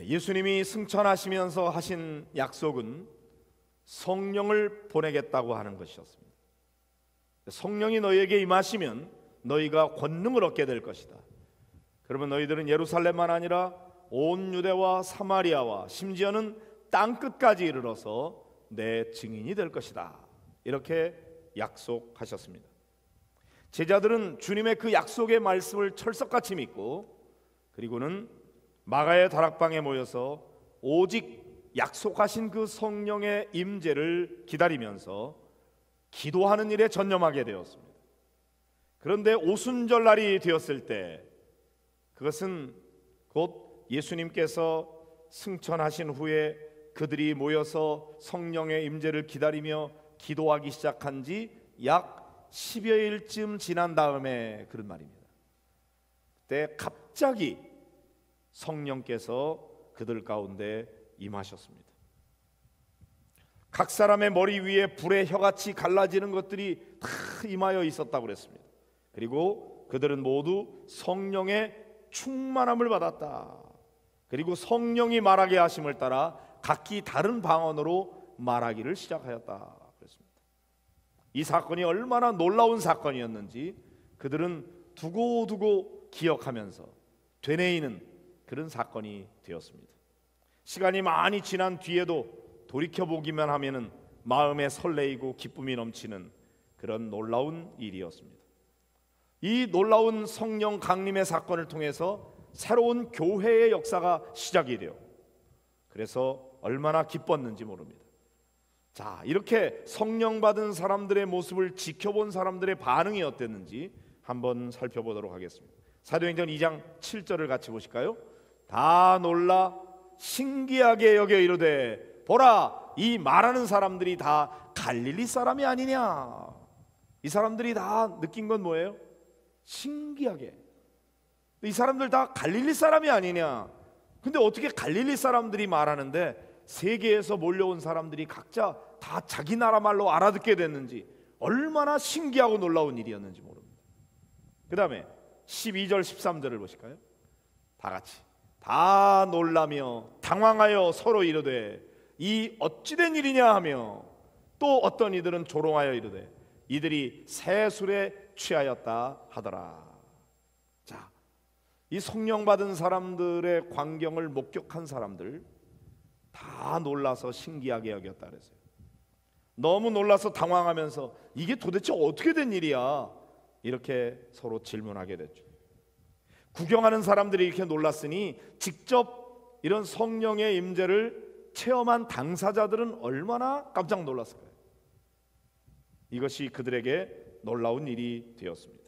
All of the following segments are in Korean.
예수님이 승천하시면서 하신 약속은 성령을 보내겠다고 하는 것이었습니다. 성령이 너희에게 임하시면 너희가 권능을 얻게 될 것이다. 그러면 너희들은 예루살렘만 아니라 온 유대와 사마리아와 심지어는 땅끝까지 이르러서 내 증인이 될 것이다. 이렇게 약속하셨습니다. 제자들은 주님의 그 약속의 말씀을 철석같이 믿고, 그리고는 마가의 다락방에 모여서 오직 약속하신 그 성령의 임재를 기다리면서 기도하는 일에 전념하게 되었습니다. 그런데 오순절 날이 되었을 때, 그것은 곧 예수님께서 승천하신 후에 그들이 모여서 성령의 임재를 기다리며 기도하기 시작한 지 약 10여일쯤 지난 다음에 그런 말입니다. 그때 갑자기 성령께서 그들 가운데 임하셨습니다. 각 사람의 머리 위에 불의 혀같이 갈라지는 것들이 다 임하여 있었다고 그랬습니다. 그리고 그들은 모두 성령의 충만함을 받았다. 그리고 성령이 말하게 하심을 따라 각기 다른 방언으로 말하기를 시작하였다 그랬습니다. 이 사건이 얼마나 놀라운 사건이었는지 그들은 두고두고 기억하면서 되뇌이는 그런 사건이 되었습니다. 시간이 많이 지난 뒤에도 돌이켜보기만 하면은 마음에 설레이고 기쁨이 넘치는 그런 놀라운 일이었습니다. 이 놀라운 성령 강림의 사건을 통해서 새로운 교회의 역사가 시작이 돼요. 그래서 얼마나 기뻤는지 모릅니다. 자, 이렇게 성령 받은 사람들의 모습을 지켜본 사람들의 반응이 어땠는지 한번 살펴보도록 하겠습니다. 사도행전 2장 7절을 같이 보실까요? 다 놀라 신기하게 여겨 이르되 보라, 이 말하는 사람들이 다 갈릴리 사람이 아니냐. 이 사람들이 다 느낀 건 뭐예요? 신기하게, 이 사람들 다 갈릴리 사람이 아니냐. 근데 어떻게 갈릴리 사람들이 말하는데 세계에서 몰려온 사람들이 각자 다 자기 나라 말로 알아듣게 됐는지 얼마나 신기하고 놀라운 일이었는지 모릅니다. 그 다음에 12절 13절을 보실까요? 다 같이 다 놀라며 당황하여 서로 이르되 이 어찌된 일이냐 하며, 또 어떤 이들은 조롱하여 이르되 이들이 새 술에 취하였다 하더라. 자, 이 성령 받은 사람들의 광경을 목격한 사람들 다 놀라서 신기하게 여겼다 그랬어요. 너무 놀라서 당황하면서 이게 도대체 어떻게 된 일이야, 이렇게 서로 질문하게 됐죠. 구경하는 사람들이 이렇게 놀랐으니 직접 이런 성령의 임재를 체험한 당사자들은 얼마나 깜짝 놀랐을까요? 이것이 그들에게 놀라운 일이 되었습니다.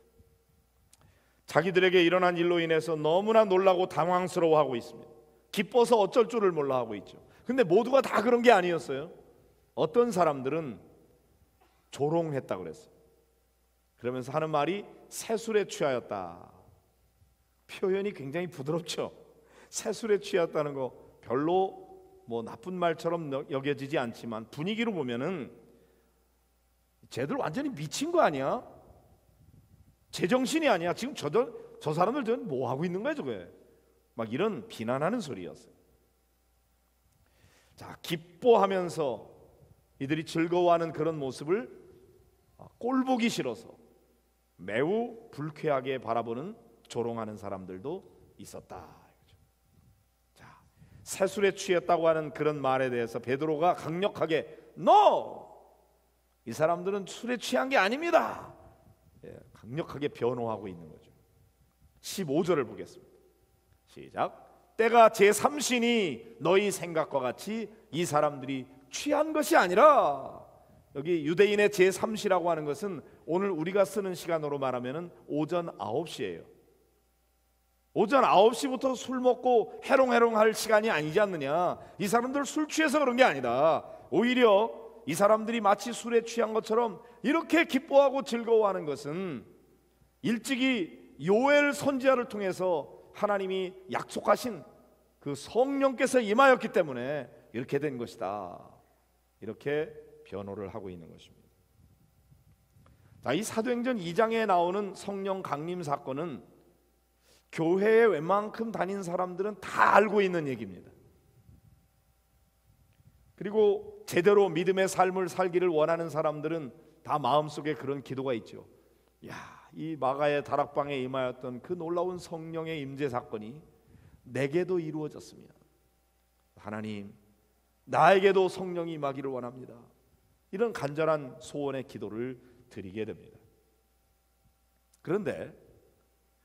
자기들에게 일어난 일로 인해서 너무나 놀라고 당황스러워하고 있습니다. 기뻐서 어쩔 줄을 몰라 하고 있죠. 근데 모두가 다 그런 게 아니었어요. 어떤 사람들은 조롱했다고 그랬어요. 그러면서 하는 말이 새술에 취하였다. 표현이 굉장히 부드럽죠. 새술에 취했다는 거 별로 뭐 나쁜 말처럼 여겨지지 않지만 분위기로 보면은 쟤들 완전히 미친 거 아니야? 제정신이 아니야? 지금 저 사람들 저는 뭐 하고 있는 거야 저게? 막 이런 비난하는 소리였어요. 자, 기뻐하면서 이들이 즐거워하는 그런 모습을 꼴보기 싫어서 매우 불쾌하게 바라보는 조롱하는 사람들도 있었다. 자, 새술에 취했다고 하는 그런 말에 대해서 베드로가 강력하게 NO! 이 사람들은 술에 취한 게 아닙니다. 강력하게 변호하고 있는 거죠. 15절을 보겠습니다. 시작. 때가 제3신이 너희 생각과 같이 이 사람들이 취한 것이 아니라, 여기 유대인의 제3시라고 하는 것은 오늘 우리가 쓰는 시간으로 말하면 오전 9시예요. 오전 9시부터 술 먹고 해롱해롱 할 시간이 아니지 않느냐. 이 사람들 술 취해서 그런 게 아니다. 오히려 이 사람들이 마치 술에 취한 것처럼 이렇게 기뻐하고 즐거워하는 것은 일찍이 요엘 선지자를 통해서 하나님이 약속하신 그 성령께서 임하였기 때문에 이렇게 된 것이다. 이렇게 변호를 하고 있는 것입니다. 자, 이 사도행전 2장에 나오는 성령 강림 사건은 교회에 웬만큼 다닌 사람들은 다 알고 있는 얘기입니다. 그리고 제대로 믿음의 삶을 살기를 원하는 사람들은 다 마음속에 그런 기도가 있죠. 야, 이 마가의 다락방에 임하였던 그 놀라운 성령의 임재 사건이 내게도 이루어졌으면, 하나님 나에게도 성령이 임하기를 원합니다. 이런 간절한 소원의 기도를 드리게 됩니다. 그런데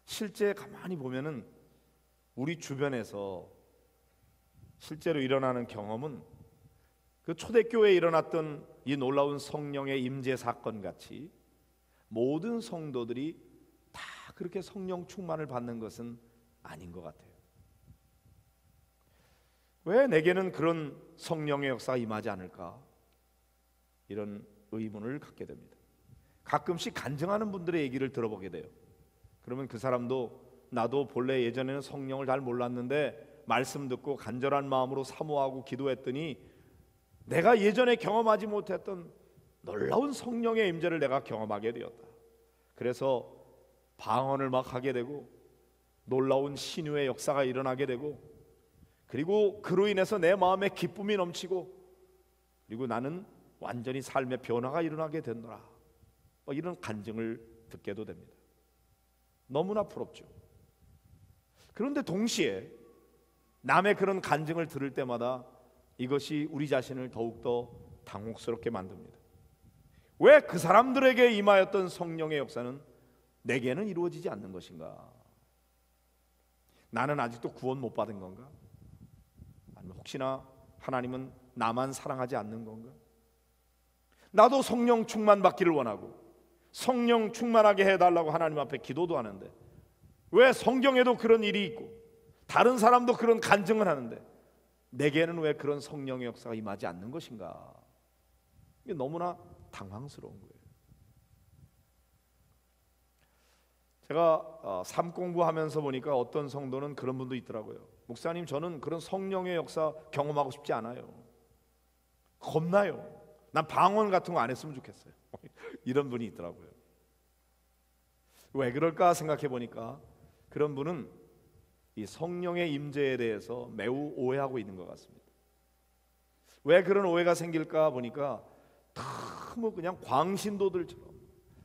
실제 가만히 보면은 우리 주변에서 실제로 일어나는 경험은 그 초대교회에 일어났던 이 놀라운 성령의 임재 사건 같이 모든 성도들이 다 그렇게 성령 충만을 받는 것은 아닌 것 같아요. 왜 내게는 그런 성령의 역사가 임하지 않을까? 이런 의문을 갖게 됩니다. 가끔씩 간증하는 분들의 얘기를 들어보게 돼요. 그러면 그 사람도 나도 본래 예전에는 성령을 잘 몰랐는데 말씀 듣고 간절한 마음으로 사모하고 기도했더니 내가 예전에 경험하지 못했던 놀라운 성령의 임재를 내가 경험하게 되었다. 그래서 방언을 막 하게 되고 놀라운 신유의 역사가 일어나게 되고, 그리고 그로 인해서 내 마음에 기쁨이 넘치고, 그리고 나는 완전히 삶의 변화가 일어나게 된다. 이런 간증을 듣게도 됩니다. 너무나 부럽죠. 그런데 동시에 남의 그런 간증을 들을 때마다 이것이 우리 자신을 더욱더 당혹스럽게 만듭니다. 왜 그 사람들에게 임하였던 성령의 역사는 내게는 이루어지지 않는 것인가? 나는 아직도 구원 못 받은 건가? 아니면 혹시나 하나님은 나만 사랑하지 않는 건가? 나도 성령 충만 받기를 원하고 성령 충만하게 해달라고 하나님 앞에 기도도 하는데 왜 성경에도 그런 일이 있고 다른 사람도 그런 간증을 하는데 내게는 왜 그런 성령의 역사가 임하지 않는 것인가? 이게 너무나 당황스러운 거예요. 제가 삶 공부하면서 보니까 어떤 성도는 그런 분도 있더라고요. 목사님, 저는 그런 성령의 역사 경험하고 싶지 않아요. 겁나요. 난 방언 같은 거 안 했으면 좋겠어요. 이런 분이 있더라고요. 왜 그럴까 생각해 보니까 그런 분은 이 성령의 임재에 대해서 매우 오해하고 있는 것 같습니다. 왜 그런 오해가 생길까 보니까 너무 그냥 광신도들처럼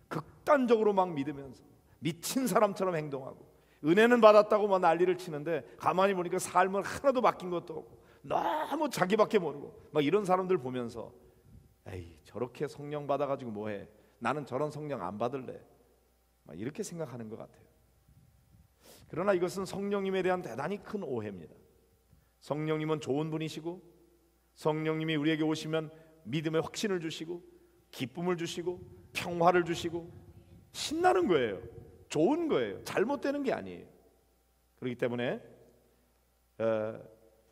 극단적으로 막 믿으면서 미친 사람처럼 행동하고 은혜는 받았다고 막 난리를 치는데 가만히 보니까 삶은 하나도 바뀐 것도 없고 너무 자기밖에 모르고 막 이런 사람들 보면서 에이, 저렇게 성령 받아가지고 뭐해? 나는 저런 성령 안 받을래. 막 이렇게 생각하는 것 같아요. 그러나 이것은 성령님에 대한 대단히 큰 오해입니다. 성령님은 좋은 분이시고 성령님이 우리에게 오시면 믿음의 확신을 주시고 기쁨을 주시고 평화를 주시고 신나는 거예요. 좋은 거예요. 잘못되는 게 아니에요. 그렇기 때문에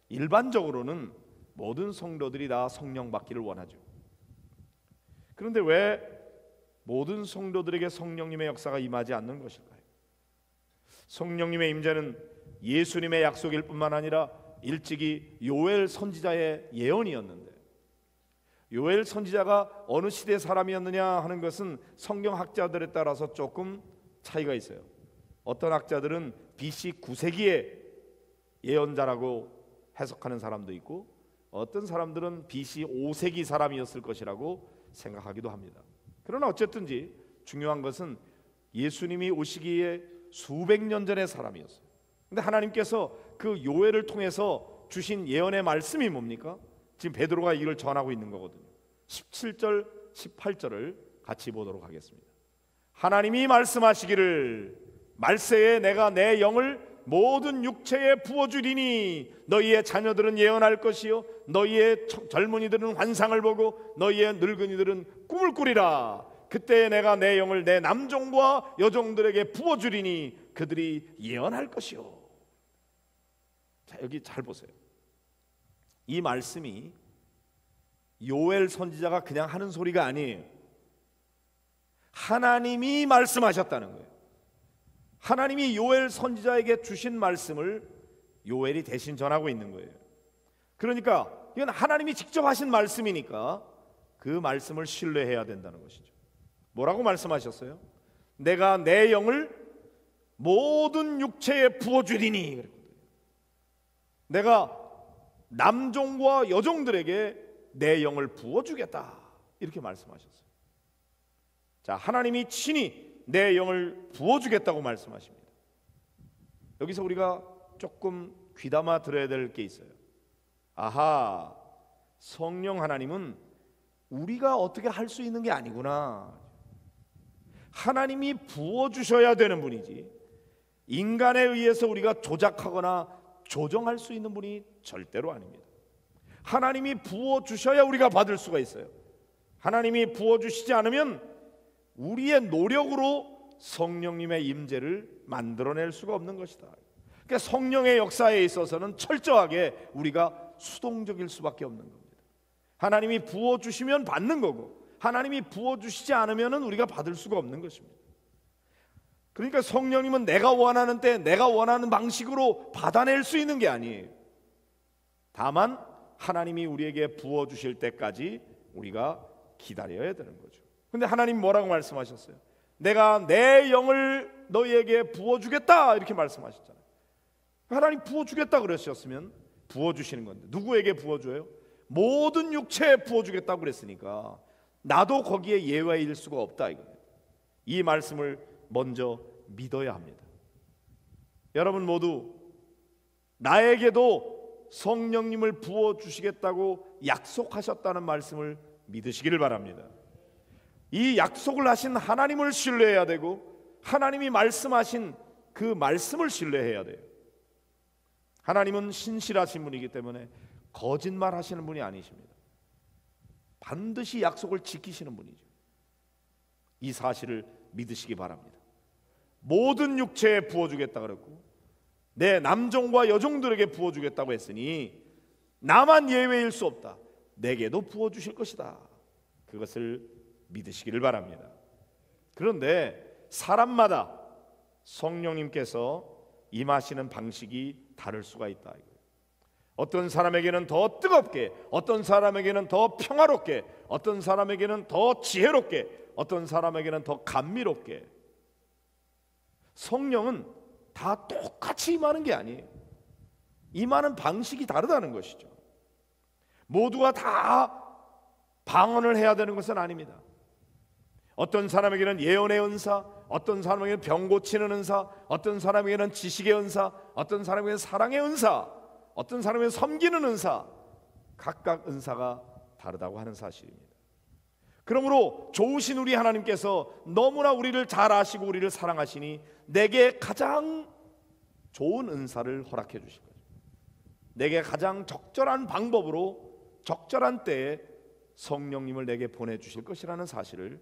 일반적으로는 모든 성도들이 다 성령 받기를 원하죠. 그런데 왜 모든 성도들에게 성령님의 역사가 임하지 않는 것일까요? 성령님의 임재는 예수님의 약속일 뿐만 아니라 일찍이 요엘 선지자의 예언이었는데, 요엘 선지자가 어느 시대 사람이었느냐 하는 것은 성경학자들에 따라서 조금 차이가 있어요. 어떤 학자들은 BC 9세기의 예언자라고 해석하는 사람도 있고 어떤 사람들은 BC 5세기 사람이었을 것이라고 생각하기도 합니다. 그러나 어쨌든지 중요한 것은 예수님이 오시기에 수백 년 전의 사람이었어요. 근데 하나님께서 그 요엘을 통해서 주신 예언의 말씀이 뭡니까? 지금 베드로가 이걸 전하고 있는 거거든요. 17절 18절을 같이 보도록 하겠습니다. 하나님이 말씀하시기를 말세에 내가 내 영을 모든 육체에 부어주리니 너희의 자녀들은 예언할 것이요 너희의 젊은이들은 환상을 보고 너희의 늙은이들은 꿈을 꾸리라. 그때 내가 내 영을 내 남종과 여종들에게 부어주리니 그들이 예언할 것이요. 자, 여기 잘 보세요. 이 말씀이 요엘 선지자가 그냥 하는 소리가 아니에요. 하나님이 말씀하셨다는 거예요. 하나님이 요엘 선지자에게 주신 말씀을 요엘이 대신 전하고 있는 거예요. 그러니까 이건 하나님이 직접 하신 말씀이니까 그 말씀을 신뢰해야 된다는 것이죠. 뭐라고 말씀하셨어요? 내가 내 영을 모든 육체에 부어주리니, 내가 남종과 여종들에게 내 영을 부어주겠다, 이렇게 말씀하셨어요. 자, 하나님이 친히 내 영을 부어주겠다고 말씀하십니다. 여기서 우리가 조금 귀담아 들어야 될 게 있어요. 아하, 성령 하나님은 우리가 어떻게 할 수 있는 게 아니구나. 하나님이 부어주셔야 되는 분이지, 인간에 의해서 우리가 조작하거나 조정할 수 있는 분이 절대로 아닙니다. 하나님이 부어주셔야 우리가 받을 수가 있어요. 하나님이 부어주시지 않으면 우리의 노력으로 성령님의 임재를 만들어낼 수가 없는 것이다. 그러니까 성령의 역사에 있어서는 철저하게 우리가 수동적일 수밖에 없는 겁니다. 하나님이 부어주시면 받는 거고, 하나님이 부어주시지 않으면 우리가 받을 수가 없는 것입니다. 그러니까 성령님은 내가 원하는 때 내가 원하는 방식으로 받아낼 수 있는 게 아니에요. 다만 하나님이 우리에게 부어주실 때까지 우리가 기다려야 되는 거죠. 근데 하나님 뭐라고 말씀하셨어요? 내가 내 영을 너희에게 부어주겠다, 이렇게 말씀하셨잖아요. 하나님 부어주겠다 그러셨으면 부어주시는 건데, 누구에게 부어줘요? 모든 육체에 부어주겠다고 그랬으니까 나도 거기에 예외일 수가 없다, 이겁니다. 이 말씀을 먼저 믿어야 합니다. 여러분 모두 나에게도 성령님을 부어주시겠다고 약속하셨다는 말씀을 믿으시기를 바랍니다. 이 약속을 하신 하나님을 신뢰해야 되고, 하나님이 말씀하신 그 말씀을 신뢰해야 돼요. 하나님은 신실하신 분이기 때문에 거짓말 하시는 분이 아니십니다. 반드시 약속을 지키시는 분이죠. 이 사실을 믿으시기 바랍니다. 모든 육체에 부어주겠다 그랬고, 내 남종과 여종들에게 부어주겠다고 했으니 나만 예외일 수 없다, 내게도 부어주실 것이다, 그것을 믿으시기를 바랍니다. 그런데 사람마다 성령님께서 임하시는 방식이 다를 수가 있다. 어떤 사람에게는 더 뜨겁게, 어떤 사람에게는 더 평화롭게, 어떤 사람에게는 더 지혜롭게, 어떤 사람에게는 더 감미롭게. 성령은 다 똑같이 임하는 게 아니에요. 임하는 방식이 다르다는 것이죠. 모두가 다 방언을 해야 되는 것은 아닙니다. 어떤 사람에게는 예언의 은사, 어떤 사람에게는 병 고치는 은사, 어떤 사람에게는 지식의 은사, 어떤 사람에게는 사랑의 은사, 어떤 사람에게는 섬기는 은사, 각각 은사가 다르다고 하는 사실입니다. 그러므로 좋으신 우리 하나님께서 너무나 우리를 잘 아시고 우리를 사랑하시니 내게 가장 좋은 은사를 허락해 주실 거죠. 내게 가장 적절한 방법으로 적절한 때에 성령님을 내게 보내주실 것이라는 사실을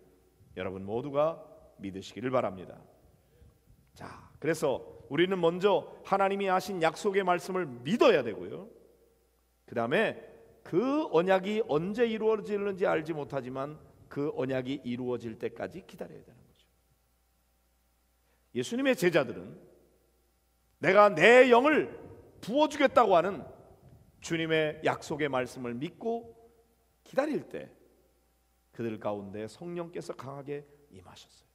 여러분 모두가 믿으시기를 바랍니다. 자, 그래서 우리는 먼저 하나님이 하신 약속의 말씀을 믿어야 되고요, 그 다음에 그 언약이 언제 이루어질는지 알지 못하지만 그 언약이 이루어질 때까지 기다려야 되는 거죠. 예수님의 제자들은 내가 내 영을 부어주겠다고 하는 주님의 약속의 말씀을 믿고 기다릴 때 그들 가운데 성령께서 강하게 임하셨어요.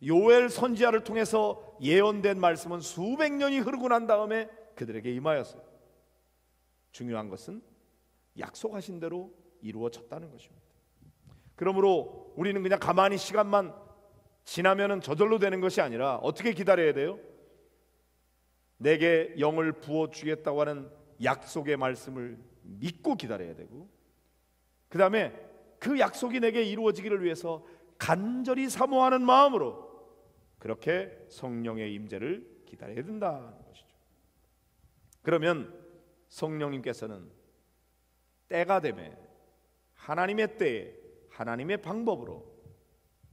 요엘 선지자를 통해서 예언된 말씀은 수백 년이 흐르고 난 다음에 그들에게 임하였어요. 중요한 것은 약속하신 대로 이루어졌다는 것입니다. 그러므로 우리는 그냥 가만히 시간만 지나면 저절로 되는 것이 아니라 어떻게 기다려야 돼요? 내게 영을 부어주겠다고 하는 약속의 말씀을 믿고 기다려야 되고, 그 다음에 그 약속이 내게 이루어지기를 위해서 간절히 사모하는 마음으로 그렇게 성령의 임재를 기다려야 된다는 것이죠. 그러면 성령님께서는 때가 되면 하나님의 때에 하나님의 방법으로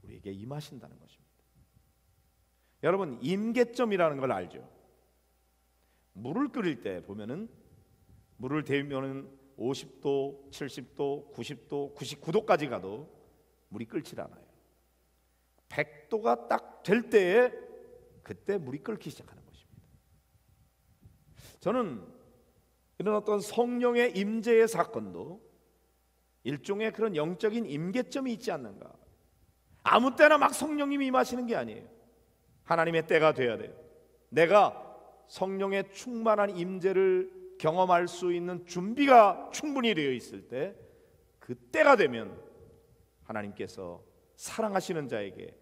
우리에게 임하신다는 것입니다. 여러분, 임계점이라는 걸 알죠? 물을 끓일 때 보면은 물을 데우면은 50도, 70도, 90도, 99도까지 가도 물이 끓질 않아요. 100도가 딱 될 때에 그때 물이 끓기 시작하는 것입니다. 저는 이런 어떤 성령의 임재의 사건도 일종의 그런 영적인 임계점이 있지 않는가. 아무 때나 막 성령님이 임하시는 게 아니에요. 하나님의 때가 되어야 돼요. 내가 성령의 충만한 임재를 경험할 수 있는 준비가 충분히 되어 있을 때, 그 때가 되면 하나님께서 사랑하시는 자에게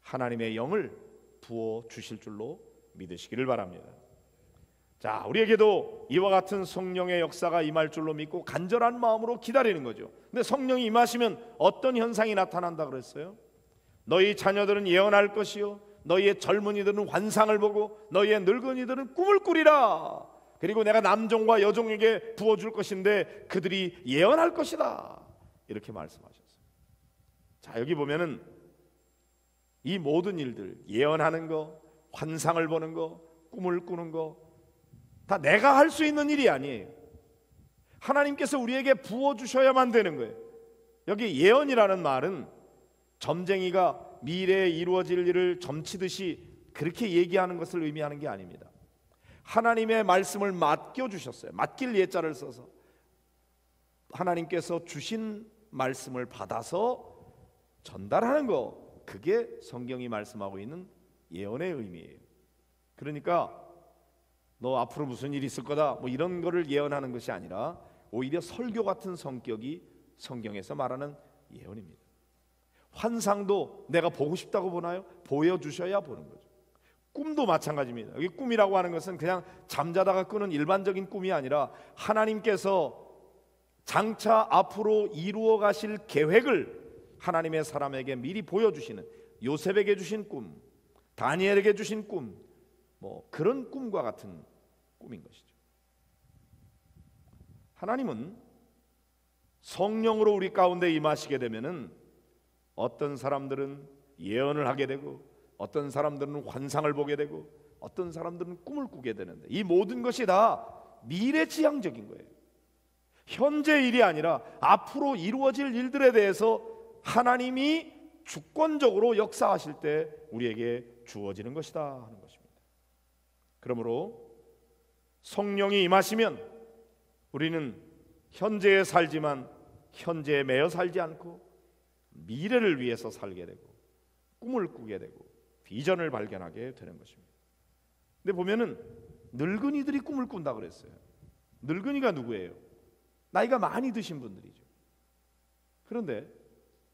하나님의 영을 부어 주실 줄로 믿으시기를 바랍니다. 자, 우리에게도 이와 같은 성령의 역사가 임할 줄로 믿고 간절한 마음으로 기다리는 거죠. 근데 성령이 임하시면 어떤 현상이 나타난다 그랬어요? 너희 자녀들은 예언할 것이요, 너희의 젊은이들은 환상을 보고 너희의 늙은이들은 꿈을 꾸리라. 그리고 내가 남종과 여종에게 부어줄 것인데 그들이 예언할 것이다. 이렇게 말씀하셨어요. 자, 여기 보면은 이 모든 일들, 예언하는 거, 환상을 보는 거, 꿈을 꾸는 거, 다 내가 할 수 있는 일이 아니에요. 하나님께서 우리에게 부어주셔야만 되는 거예요. 여기 예언이라는 말은 점쟁이가 미래에 이루어질 일을 점치듯이 그렇게 얘기하는 것을 의미하는 게 아닙니다. 하나님의 말씀을 맡겨주셨어요. 맡길 예자를 써서 하나님께서 주신 말씀을 받아서 전달하는 거, 그게 성경이 말씀하고 있는 예언의 의미예요. 그러니까 너 앞으로 무슨 일이 있을 거다, 뭐 이런 거를 예언하는 것이 아니라 오히려 설교 같은 성격이 성경에서 말하는 예언입니다. 환상도 내가 보고 싶다고 보나요? 보여주셔야 보는 거죠. 꿈도 마찬가지입니다. 여기 꿈이라고 하는 것은 그냥 잠자다가 꾸는 일반적인 꿈이 아니라 하나님께서 장차 앞으로 이루어 가실 계획을 하나님의 사람에게 미리 보여주시는, 요셉에게 주신 꿈, 다니엘에게 주신 꿈, 뭐 그런 꿈과 같은 꿈인 것이죠. 하나님은 성령으로 우리 가운데 임하시게 되면은 어떤 사람들은 예언을 하게 되고, 어떤 사람들은 환상을 보게 되고, 어떤 사람들은 꿈을 꾸게 되는데, 이 모든 것이 다 미래지향적인 거예요. 현재 일이 아니라 앞으로 이루어질 일들에 대해서 하나님이 주권적으로 역사하실 때 우리에게 주어지는 것이다 하는 것입니다. 그러므로 성령이 임하시면 우리는 현재에 살지만 현재에 매여 살지 않고 미래를 위해서 살게 되고 꿈을 꾸게 되고 비전을 발견하게 되는 것입니다. 근데 보면은 늙은이들이 꿈을 꾼다 그랬어요. 늙은이가 누구예요? 나이가 많이 드신 분들이죠. 그런데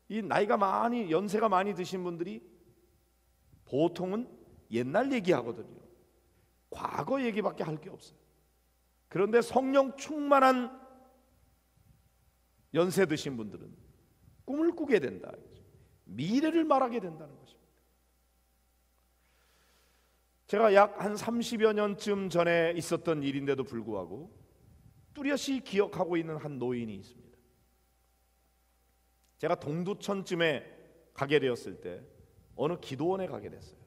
이 나이가 많이, 연세가 많이 드신 분들이 보통은 옛날 얘기하거든요. 과거 얘기밖에 할 게 없어요. 그런데 성령 충만한 연세 드신 분들은 꿈을 꾸게 된다, 미래를 말하게 된다는 것입니다. 제가 약 한 30여 년쯤 전에 있었던 일인데도 불구하고 뚜렷이 기억하고 있는 한 노인이 있습니다. 제가 동두천쯤에 가게 되었을 때 어느 기도원에 가게 됐어요.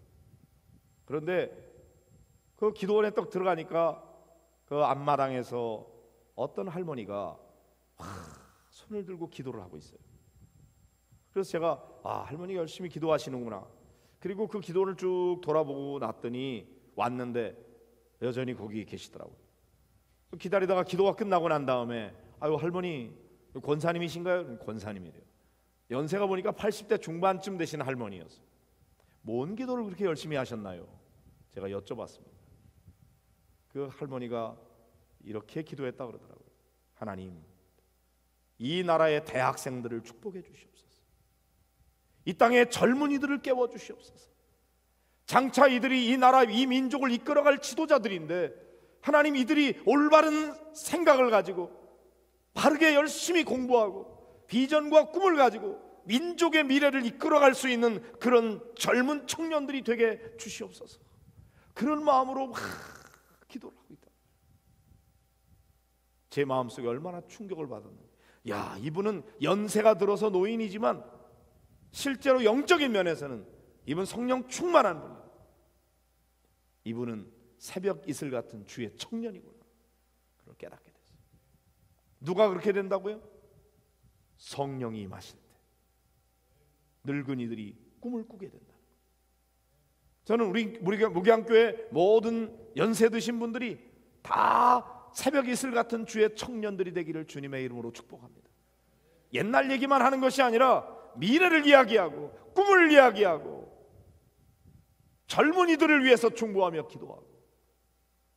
그런데 그 기도원에 딱 들어가니까 그 앞마당에서 어떤 할머니가 손을 들고 기도를 하고 있어요. 그래서 제가 할머니가 열심히 기도하시는구나. 그리고 그 기도를 쭉 돌아보고 났더니 왔는데 여전히 거기 계시더라고요. 기다리다가 기도가 끝나고 난 다음에 아유 할머니 권사님이신가요? 권사님이래요. 연세가 보니까 80대 중반쯤 되신 할머니였어요. 뭔 기도를 그렇게 열심히 하셨나요? 제가 여쭤봤습니다. 그 할머니가 이렇게 기도했다 그러더라고요. 하나님, 이 나라의 대학생들을 축복해 주시옵소서. 이 땅의 젊은이들을 깨워 주시옵소서. 장차 이들이 이 나라, 이 민족을 이끌어갈 지도자들인데 하나님, 이들이 올바른 생각을 가지고 바르게 열심히 공부하고 비전과 꿈을 가지고 민족의 미래를 이끌어갈 수 있는 그런 젊은 청년들이 되게 주시옵소서. 그런 마음으로 막 기도를 하고 있다. 제 마음속에 얼마나 충격을 받았는지. 야, 이분은 연세가 들어서 노인이지만 실제로 영적인 면에서는 이분 성령 충만한 분이에요. 이분은 새벽 이슬 같은 주의 청년이구나. 그걸 깨닫게 됐어요. 누가 그렇게 된다고요? 성령이 임하실 때 늙은이들이 꿈을 꾸게 된다. 저는 우리 무기한교회 모든 연세 드신 분들이 다 새벽 이슬 같은 주의 청년들이 되기를 주님의 이름으로 축복합니다. 옛날 얘기만 하는 것이 아니라 미래를 이야기하고 꿈을 이야기하고 젊은이들을 위해서 중보하며 기도하고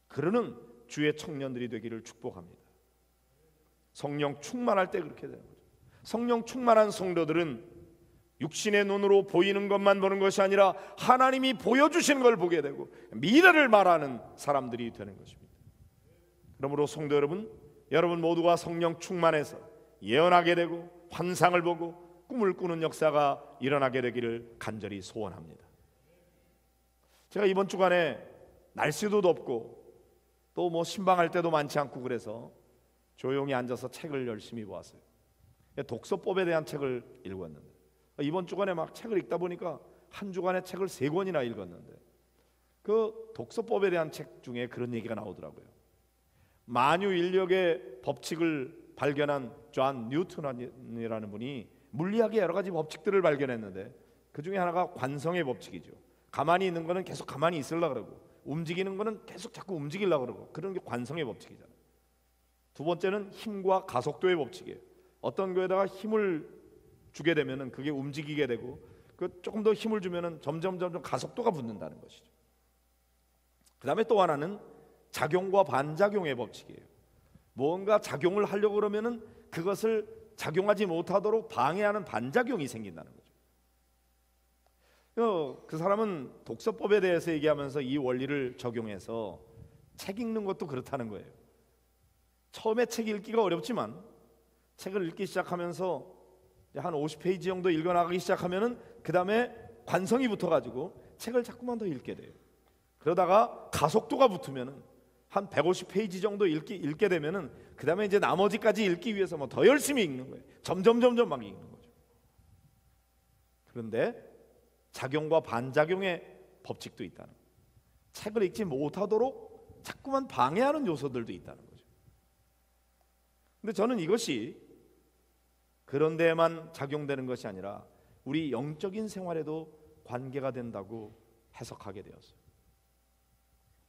그러는 주의 청년들이 되기를 축복합니다. 성령 충만할 때 그렇게 되는 거죠. 성령 충만한 성도들은 육신의 눈으로 보이는 것만 보는 것이 아니라 하나님이 보여주시는 걸 보게 되고 미래를 말하는 사람들이 되는 것입니다. 그러므로 성도 여러분, 여러분 모두가 성령 충만해서 예언하게 되고 환상을 보고 꿈을 꾸는 역사가 일어나게 되기를 간절히 소원합니다. 제가 이번 주간에 날씨도 덥고 또 뭐 신방할 때도 많지 않고 그래서 조용히 앉아서 책을 열심히 보았어요. 독서법에 대한 책을 읽었는데 이번 주간에 막 책을 읽다 보니까 한 주간에 책을 3권이나 읽었는데 그 독서법에 대한 책 중에 그런 얘기가 나오더라고요. 만유 인력의 법칙을 발견한 존 뉴턴이라는 분이 물리학의 여러 가지 법칙들을 발견했는데 그 중에 하나가 관성의 법칙이죠. 가만히 있는 거는 계속 가만히 있으려고 그러고 움직이는 거는 계속 자꾸 움직이려고 그러고 그런 게 관성의 법칙이잖아요. 두 번째는 힘과 가속도의 법칙이에요. 어떤 거에다가 힘을 주게 되면은 그게 움직이게 되고 그 조금 더 힘을 주면은 점점 가속도가 붙는다는 것이죠. 그다음에 또 하나는 작용과 반작용의 법칙이에요. 뭔가 작용을 하려고 그러면은 그것을 작용하지 못하도록 방해하는 반작용이 생긴다는 거죠. 그 사람은 독서법에 대해서 얘기하면서 이 원리를 적용해서 책 읽는 것도 그렇다는 거예요. 처음에 책 읽기가 어렵지만 책을 읽기 시작하면서 한 50페이지 정도 읽어나가기 시작하면은 그 다음에 관성이 붙어가지고 책을 자꾸만 더 읽게 돼요. 그러다가 가속도가 붙으면은 한 150페이지 정도 읽게 되면은 그 다음에 이제 나머지까지 읽기 위해서 뭐 더 열심히 읽는 거예요. 점점 막 읽는 거죠. 그런데 작용과 반작용의 법칙도 있다는 거예요. 책을 읽지 못하도록 자꾸만 방해하는 요소들도 있다는 거죠. 근데 저는 이것이 그런 데에만 작용되는 것이 아니라 우리 영적인 생활에도 관계가 된다고 해석하게 되었어요.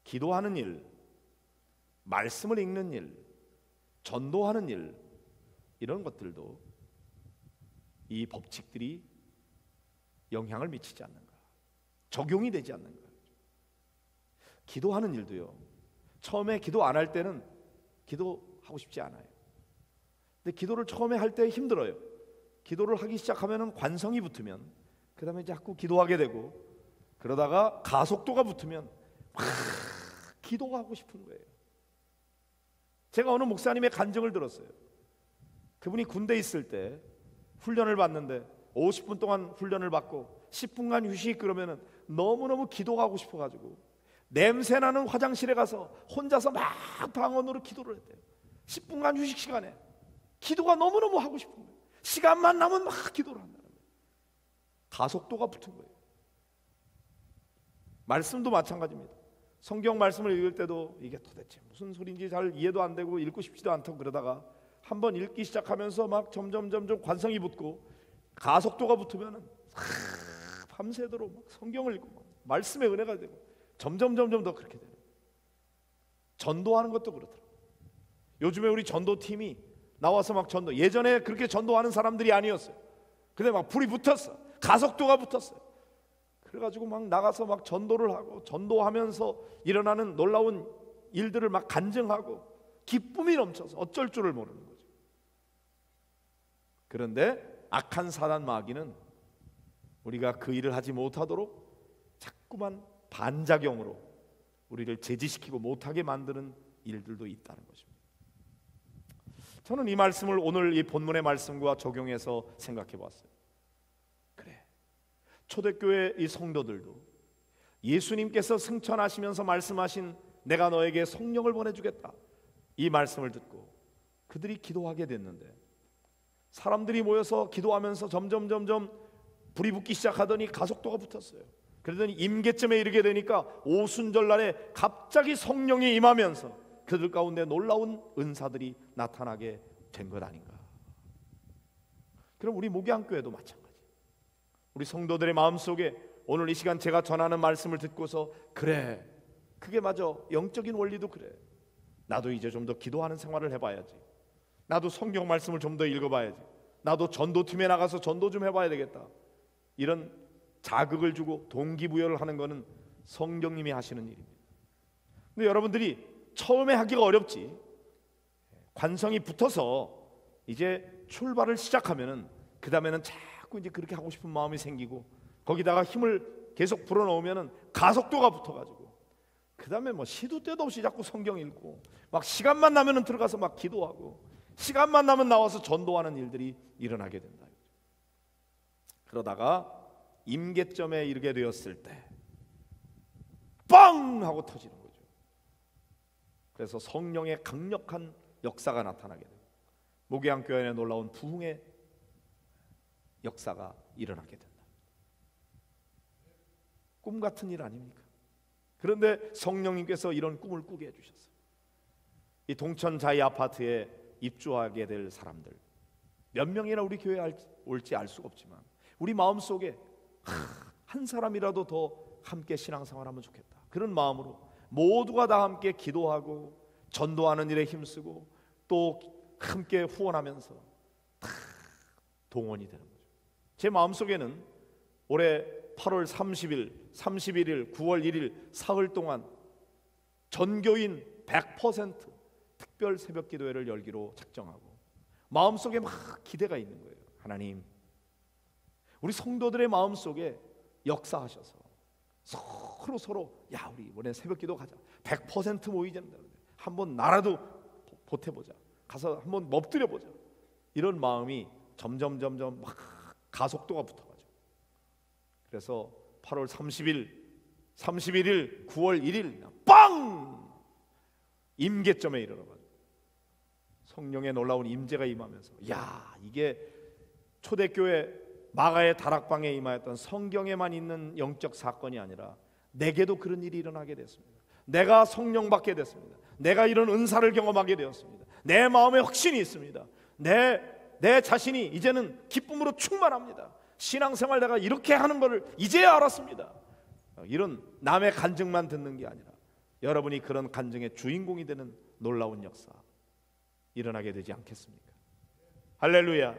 기도하는 일, 말씀을 읽는 일, 전도하는 일, 이런 것들도 이 법칙들이 영향을 미치지 않는가, 적용이 되지 않는가. 기도하는 일도요, 처음에 기도 안 할 때는 기도하고 싶지 않아요. 근데 기도를 처음에 할 때 힘들어요. 기도를 하기 시작하면 관성이 붙으면 그 다음에 자꾸 기도하게 되고 그러다가 가속도가 붙으면 막 기도가 하고 싶은 거예요. 제가 어느 목사님의 간증을 들었어요. 그분이 군대에 있을 때 훈련을 받는데 50분 동안 훈련을 받고 10분간 휴식, 그러면은 너무너무 기도하고 싶어가지고 냄새나는 화장실에 가서 혼자서 막 방언으로 기도를 했대요. 10분간 휴식 시간에 기도가 너무너무 하고 싶은 거예요. 시간만 나면 막 기도를 한다는 거예요. 가속도가 붙은 거예요. 말씀도 마찬가지입니다. 성경 말씀을 읽을 때도 이게 도대체 무슨 소리인지 잘 이해도 안 되고 읽고 싶지도 않다고 그러다가 한번 읽기 시작하면서 막 점점 관성이 붙고 가속도가 붙으면은 밤새도록 막 성경을 읽고 말씀의 은혜가 되고 점점 더 그렇게 돼요. 전도하는 것도 그렇더라고요. 요즘에 우리 전도팀이 나와서 막 전도, 예전에 그렇게 전도하는 사람들이 아니었어요. 근데 막 불이 붙었어. 가속도가 붙었어요. 그래가지고 막 나가서 막 전도를 하고 전도하면서 일어나는 놀라운 일들을 막 간증하고 기쁨이 넘쳐서 어쩔 줄을 모르는 거죠. 그런데 악한 사단 마귀는 우리가 그 일을 하지 못하도록 자꾸만 반작용으로 우리를 제지시키고 못하게 만드는 일들도 있다는 것입니다. 저는 이 말씀을 오늘 이 본문의 말씀과 적용해서 생각해 봤어요. 그래, 초대교회 이 성도들도 예수님께서 승천하시면서 말씀하신 내가 너에게 성령을 보내주겠다, 이 말씀을 듣고 그들이 기도하게 됐는데 사람들이 모여서 기도하면서 점점 불이 붙기 시작하더니 가속도가 붙었어요. 그러더니 임계점에 이르게 되니까 오순절날에 갑자기 성령이 임하면서 그들 가운데 놀라운 은사들이 나타나게 된 것 아닌가. 그럼 우리 목양교회도 마찬가지. 우리 성도들의 마음속에 오늘 이 시간 제가 전하는 말씀을 듣고서 그래, 그게 맞아, 영적인 원리도 그래, 나도 이제 좀 더 기도하는 생활을 해봐야지, 나도 성경 말씀을 좀 더 읽어봐야지, 나도 전도팀에 나가서 전도 좀 해봐야 되겠다, 이런 자극을 주고 동기부여를 하는 것은 성령님이 하시는 일입니다. 근데 여러분들이 처음에 하기가 어렵지, 관성이 붙어서 이제 출발을 시작하면은 그 다음에는 자꾸 이제 그렇게 하고 싶은 마음이 생기고, 거기다가 힘을 계속 불어넣으면은 가속도가 붙어가지고, 그 다음에 뭐 시도 때도 없이 자꾸 성경 읽고, 막 시간만 나면은 들어가서 막 기도하고, 시간만 나면 나와서 전도하는 일들이 일어나게 된다. 그러다가 임계점에 이르게 되었을 때 빵 하고 터지는 거죠. 그래서 성령의 강력한 역사가 나타나게 돼요. 목양교회에 놀라운 부흥의 역사가 일어나게 된다. 꿈 같은 일 아닙니까? 그런데 성령님께서 이런 꿈을 꾸게 해주셨어요. 이 동천 자이 아파트에 입주하게 될 사람들 몇 명이나 우리 교회에 올지 알 수가 없지만, 우리 마음속에 한 사람이라도 더 함께 신앙생활하면 좋겠다, 그런 마음으로 모두가 다 함께 기도하고 전도하는 일에 힘쓰고 또 함께 후원하면서 다 동원이 되는 거죠. 제 마음속에는 올해 8월 30일, 31일, 9월 1일 사흘 동안 전교인 100% 특별 새벽 기도회를 열기로 작정하고 마음속에 막 기대가 있는 거예요. 하나님, 우리 성도들의 마음속에 역사하셔서 서로 야, 우리 이번에 새벽 기도 가자, 100% 모이자, 한번 나라도 보태보자, 가서 한번 엎드려보자, 이런 마음이 점점 막 가속도가 붙어가지고, 그래서 8월 30일, 31일, 9월 1일 빵! 임계점에 이르러가지고 성령의 놀라운 임재가 임하면서, 야, 이게 초대교회 마가의 다락방에 임하였던 성경에만 있는 영적 사건이 아니라 내게도 그런 일이 일어나게 됐습니다. 내가 성령 받게 됐습니다. 내가 이런 은사를 경험하게 되었습니다. 내 마음에 확신이 있습니다. 내 자신이 이제는 기쁨으로 충만합니다. 신앙생활 내가 이렇게 하는 것을 이제야 알았습니다. 이런 남의 간증만 듣는 게 아니라 여러분이 그런 간증의 주인공이 되는 놀라운 역사 일어나게 되지 않겠습니까? 할렐루야.